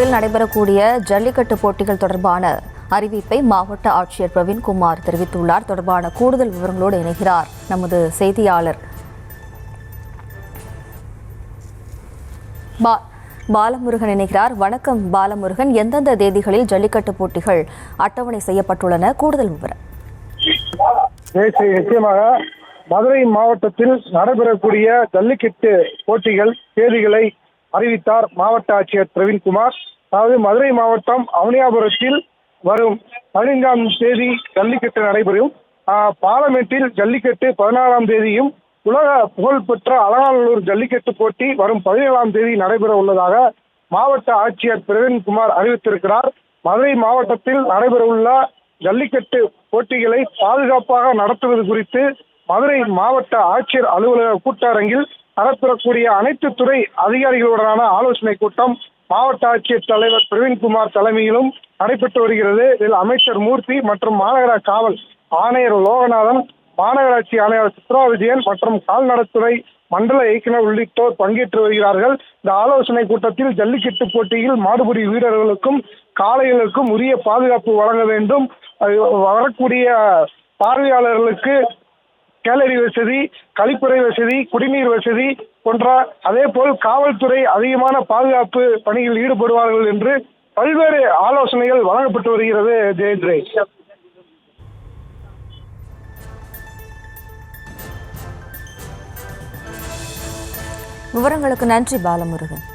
மாவட்டத்தில் நடைபெறக்கூடிய ஜல்லிக்கட்டு போட்டிகள் தொடர்பான அறிவிப்பை மாவட்ட ஆட்சியர் பிரவீன்குமார் தெரிவித்துள்ளார். தொடர்பான கூடுதல் விவரங்களோடு இணைகிறார் நமது செய்தியாளர் பாலமுருகன் இணைகிறார். வணக்கம் பாலமுருகன், எந்தெந்த தேதிகளில் ஜல்லிக்கட்டு போட்டிகள் அட்டவணை செய்யப்பட்டுள்ளன? கூடுதல் விவரம். நிச்சயமாக மதுரை மாவட்டத்தில் நடைபெறக்கூடிய ஜல்லிக்கட்டு போட்டிகள் தேதிகளை அறிவித்தார் மாவட்ட ஆட்சியர் பிரவீன்குமார். அதாவது மதுரை மாவட்டம் அவனியாபுரத்தில் வரும் 15ஆம் தேதி ஜல்லிக்கட்டு நடைபெறும். பாலமேட்டில் ஜல்லிக்கட்டு 16ஆம் தேதியும், உலக புகழ்பெற்ற அலங்காநல்லூர் ஜல்லிக்கட்டு போட்டி வரும் 17ஆம் தேதி நடைபெற உள்ளதாக மாவட்ட ஆட்சியர் பிரவீன்குமார் அறிவித்திருக்கிறார். மதுரை மாவட்டத்தில் நடைபெறவுள்ள ஜல்லிக்கட்டு போட்டிகளை பாதுகாப்பாக நடத்துவது குறித்து மதுரை மாவட்ட ஆட்சியர் அலுவலக கூட்டரங்கில் நடைபெறக்கூடிய அனைத்து துறை அதிகாரிகளுடனான ஆலோசனை கூட்டம் மாவட்ட ஆட்சியர் தலைவர் பிரவீன்குமார் தலைமையிலும் நடைபெற்று வருகிறது. இதில் அமைச்சர் மூர்த்தி மற்றும் மாநகர காவல் ஆணையர் லோகநாதன், மாநகராட்சி ஆணையர் சித்ரா விஜயன் மற்றும் கால்நடைத்துறை மண்டல இயக்குநர் உள்ளிட்டோர் பங்கேற்று வருகிறார்கள். இந்த ஆலோசனை கூட்டத்தில் ஜல்லிக்கட்டு போட்டியில் மாடுபிடி வீரர்களுக்கும் காளைகளுக்கும் உரிய பாதுகாப்பு வழங்க வேண்டும், வரக்கூடிய பார்வையாளர்களுக்கு கேலரி வசதி, கழிப்பறை வசதி, குடிநீர் வசதி போன்ற, அதே போல் காவல்துறை அதிகமான பாதுகாப்பு பணியில் ஈடுபடுவார்கள் என்று பல்வேறு ஆலோசனைகள் வழங்கப்பட்டு வருகிறது. ஜெயந்திரே, விவரங்களுக்கு நன்றி பாலமுருகன்.